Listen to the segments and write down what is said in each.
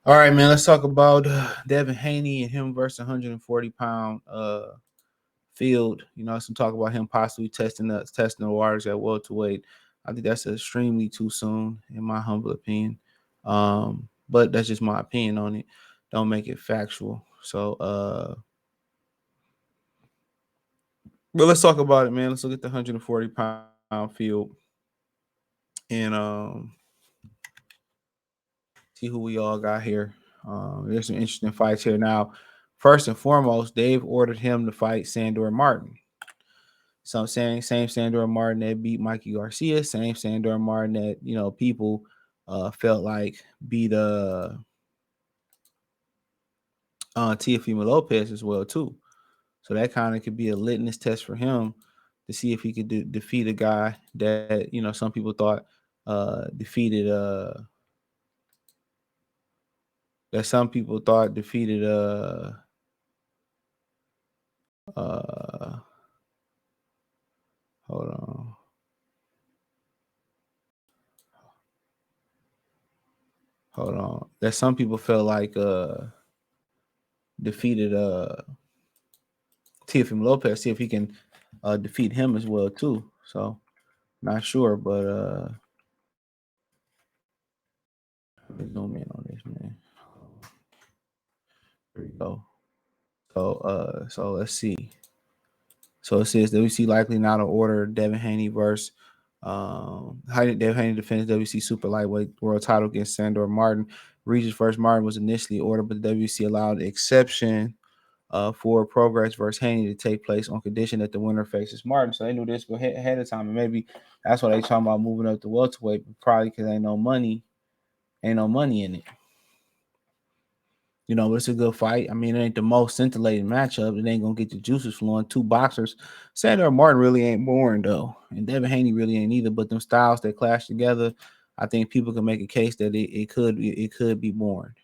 All right, man. Let's talk about Devin Haney and him versus 140-pound Field. Some talk about him possibly testing the waters at welterweight. I think that's extremely too soon, in my humble opinion. But that's just my opinion on it. Don't make it factual. But let's talk about it, man. Let's look at the 140-pound Field and see who we all got here. There's some interesting fights here. Now, first and foremost, Dave ordered him to fight Sandor Martin. So I'm saying same Sandor Martin that beat Mikey Garcia, same Sandor Martin that people felt like beat Teofimo Lopez as well too. So that kind of could be a litmus test for him to see if he could defeat a guy that some people thought defeated that some people thought defeated uh hold on. Hold on. That some people felt like defeated Teofimo Lopez, see if he can defeat him as well too. So not sure, but let me zoom in on this, man. There we go. So let's see. So it says WC likely now to order Devin Haney versus Devin Haney defends WC super lightweight world title against Sandor Martin. Regis versus Martin was initially ordered, but the WC allowed the exception for Progress versus Haney to take place on condition that the winner faces Martin. So they knew this ahead of time, and maybe that's why they talking about moving up to welterweight, probably because ain't no money in it. But it's a good fight. I mean, it ain't the most scintillating matchup. It ain't gonna get the juices flowing. Two boxers. Sandor Martin really ain't boring though, and Devin Haney really ain't either. But them styles that clash together, I think people can make a case that it could be boring.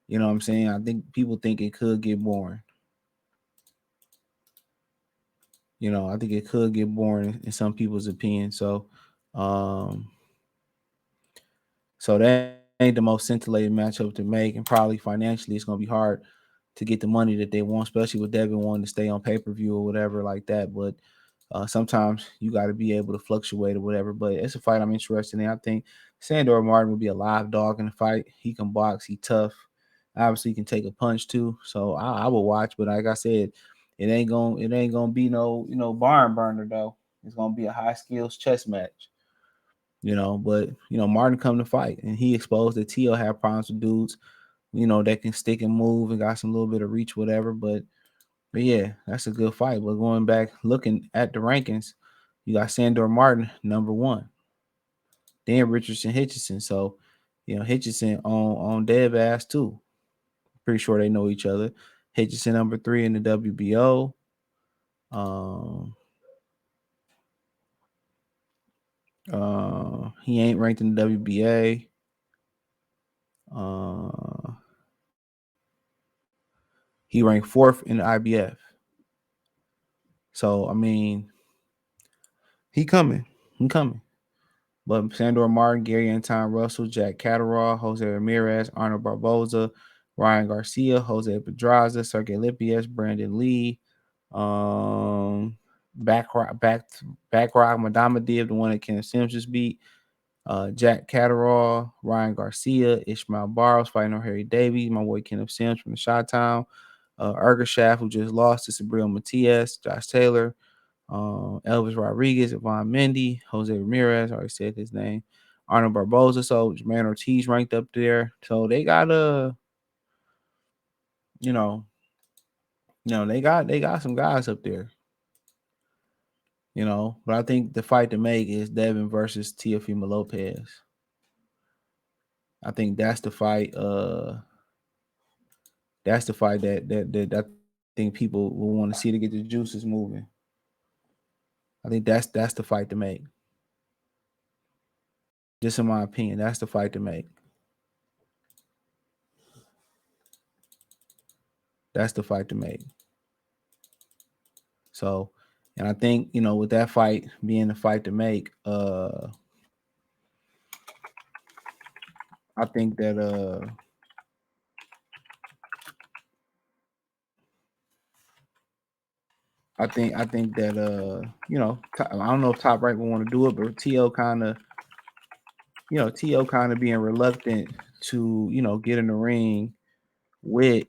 You know what I'm saying? I think people think it could get boring. I think it could get boring in some people's opinion. So that ain't the most scintillating matchup to make, and probably financially it's gonna be hard to get the money that they want, especially with Devin wanting to stay on pay-per-view or whatever like that. But sometimes you got to be able to fluctuate or whatever. But it's a fight I'm interested in. I think Sandor Martin will be a live dog in the fight. He can box. He tough. Obviously, he can take a punch too. So I will watch. But like I said, it ain't gonna be no barn burner though. It's gonna be a high skills chess match. But Martin come to fight, and he exposed that Tio had problems with dudes, that can stick and move and got some little bit of reach, whatever. But yeah, that's a good fight. But going back, looking at the rankings, you got Sandor Martin number one, then Richardson Hitchison. So, Hitchison on Dev ass too. Pretty sure they know each other. Hitchison number 3 in the WBO. He ain't ranked in the WBA. He ranked 4th in the IBF. So I mean, he coming. But Sandor Martin, Gary Anton Russell, Jack Catterall, Jose Ramirez, Arnold Barboza, Ryan Garcia, Jose Pedraza, Sergey Lipies, Brandon Lee, Backrock Madamadev, the one that Ken Sims just beat, Jack Catterall, Ryan Garcia, Ishmael Barros fighting on Harry Davies, my boy Kenneth Sims from the Chi-Town, Ergashaft, who just lost to Subriel Matias, Josh Taylor, Elvis Rodriguez, Yvonne Mendy, Jose Ramirez, I already said his name, Arnold Barboza, so Jermaine Ortiz ranked up there. So they got they got some guys up there. But I think the fight to make is Devin versus Teofimo Lopez. I think that's the fight. That's the fight that I think people will want to see to get the juices moving. I think that's the fight to make. Just in my opinion, that's the fight to make. That's the fight to make. So, and I think with that fight being the fight to make, I think that I think that I don't know if Top Rank will want to do it, but To kind of being reluctant to get in the ring with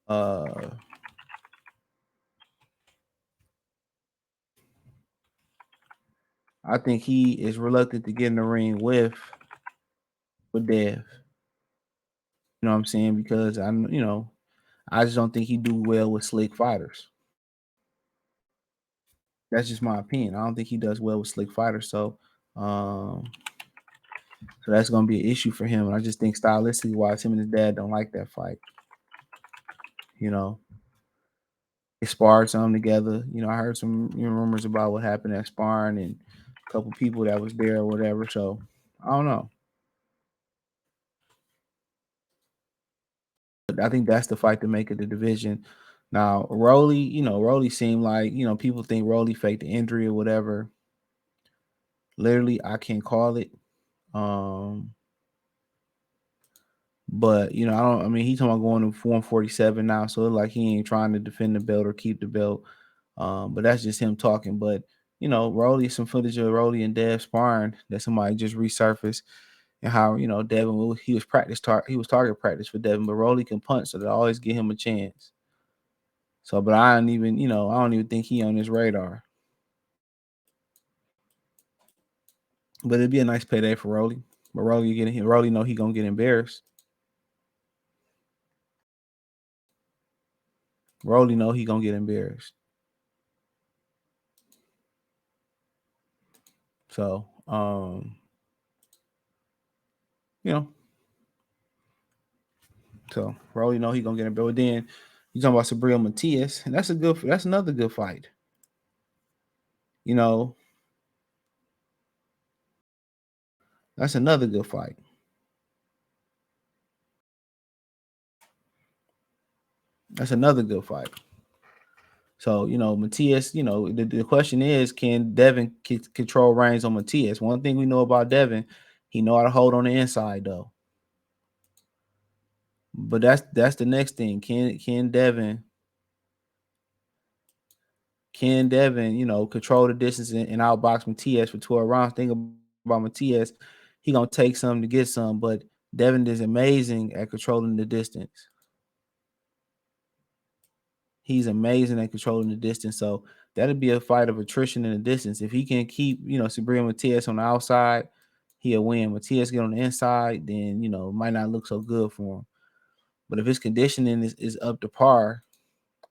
uh I think he is reluctant to get in the ring with Dev. You know what I'm saying? Because I just don't think he do well with slick fighters. That's just my opinion. I don't think he does well with slick fighters. Um, so that's gonna be an issue for him. And I just think stylistically wise, him and his dad don't like that fight. You know, they sparred some together. I heard some rumors about what happened at sparring and a couple people that was there or whatever. So I don't know. But I think that's the fight to make of the division. Now, Rolly seemed like, people think Rolly faked the injury or whatever. Literally, I can't call it. Um, but I don't. I mean, he's talking about going to 147 now, so it's like he ain't trying to defend the belt or keep the belt. But that's just him talking. But Rolly, some footage of Rolly and Dev sparring that somebody just resurfaced, and how Devin he was he was target practice for Devin, but Rolly can punch, so they always give him a chance. So, but I don't even think he on his radar. But it'd be a nice payday for Rolly. But Rolly know he gonna get embarrassed. Rolly know he gonna get embarrassed. So, you know, so Rolly know he gonna get embarrassed. But then you talking about Subriel Matias, and that's another good fight. You know, that's another good fight. That's another good fight. So, Matias, the question is, can Devin control reins on Matias? One thing we know about Devin, he know how to hold on the inside though. But that's the next thing. Can Devin, control the distance and outbox Matias for 12 rounds? Think about Matias, he gonna take some to get some, but Devin is amazing at controlling the distance. He's amazing at controlling the distance. So that'll be a fight of attrition in the distance. If he can keep, Subriel Matias on the outside, he'll win. Matias get on the inside, then it might not look so good for him. But if his conditioning is up to par,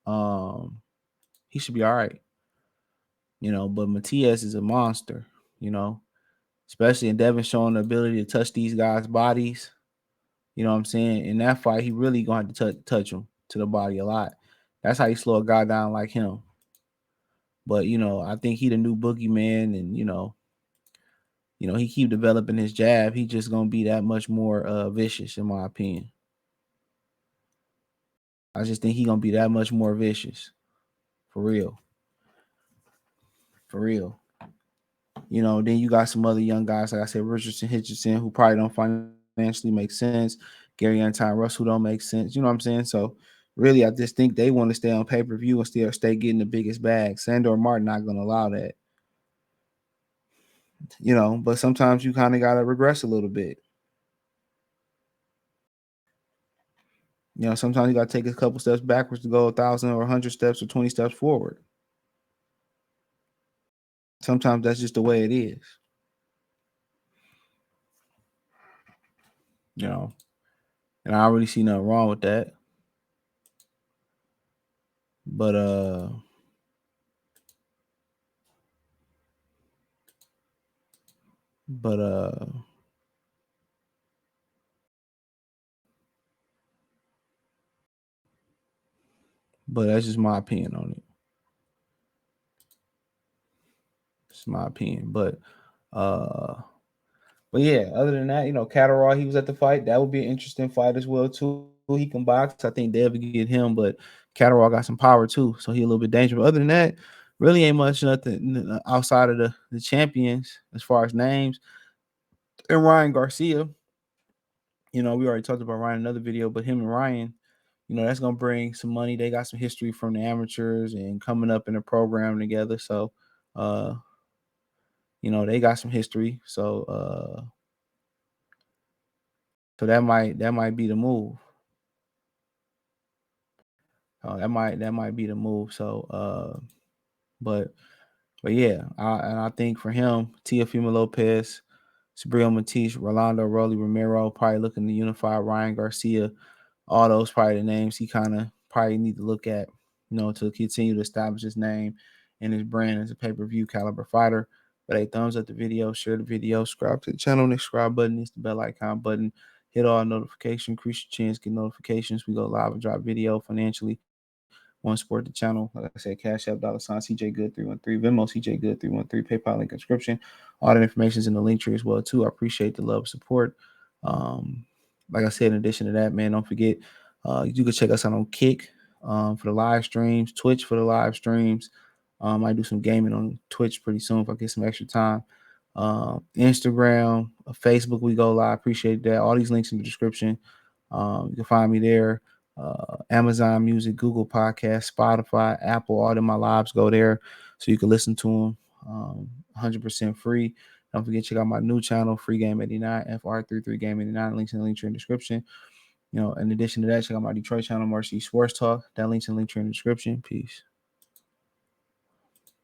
um, he should be all right. But Matias is a monster, you know, especially in Devin showing the ability to touch these guys' bodies. You know what I'm saying? In that fight, he really gonna have to touch him to the body a lot. That's how you slow a guy down like him. But I think he the new boogeyman, and he keep developing his jab. He just gonna be that much more vicious, in my opinion. I just think he gonna be that much more vicious, for real, for real. Then you got some other young guys, like I said, Richardson, Hitchison, who probably don't financially make sense. Gary Anton Russ, who don't make sense. You know what I'm saying? So really, I just think they want to stay on pay-per-view and still stay getting the biggest bag. Sandor Martin not gonna allow that. But sometimes you kind of gotta regress a little bit. Sometimes you gotta take a couple steps backwards to go 1,000 or 100 steps or 20 steps forward. Sometimes that's just the way it is. You know, and I don't really see nothing wrong with that. But but but that's just my opinion on it. It's my opinion. But yeah, other than that, Catterall, he was at the fight. That would be an interesting fight as well, too. He can box. I think Dev would get him, but Catterall got some power too, so he a little bit dangerous. But other than that, really ain't much outside of the champions as far as names. And Ryan Garcia. We already talked about Ryan in another video, but him and Ryan, that's gonna bring some money. They got some history from the amateurs and coming up in a program together. So they got some history. So that might be the move. That might be the move. So but yeah, and I think for him, Teofimo Lopez, Subriel, Matias, Rolando, Rolly, Romero, probably looking to unify Ryan Garcia. All those probably the names he kind of probably need to look at, to continue to establish his name and his brand as a pay-per-view caliber fighter. But hey, thumbs up the video, share the video, subscribe to the channel. Next subscribe button is the bell icon button. Hit all notifications, increase your chance, get notifications. We go live and drop video financially. Want to support the channel? Like I said, Cash App, $CJ Good 313, Venmo CJ Good 313, PayPal link description. All that information is in the link tree as well too. I appreciate the love and support. Like I said, in addition to that, man, don't forget you can check us out on Kick for the live streams, Twitch for the live streams. I do some gaming on Twitch pretty soon if I get some extra time. Instagram, Facebook, we go live. Appreciate that. All these links in the description. You can find me there. Amazon Music, Google Podcast, Spotify, Apple, all of my lives go there so you can listen to them 100% free. Don't forget, check out my new channel, Free Game 89, FR33 Game 89. Links in the link tree in the description. In addition to that, check out my Detroit channel, Marcy Sports Talk. That link's in the link tree in the description. Peace.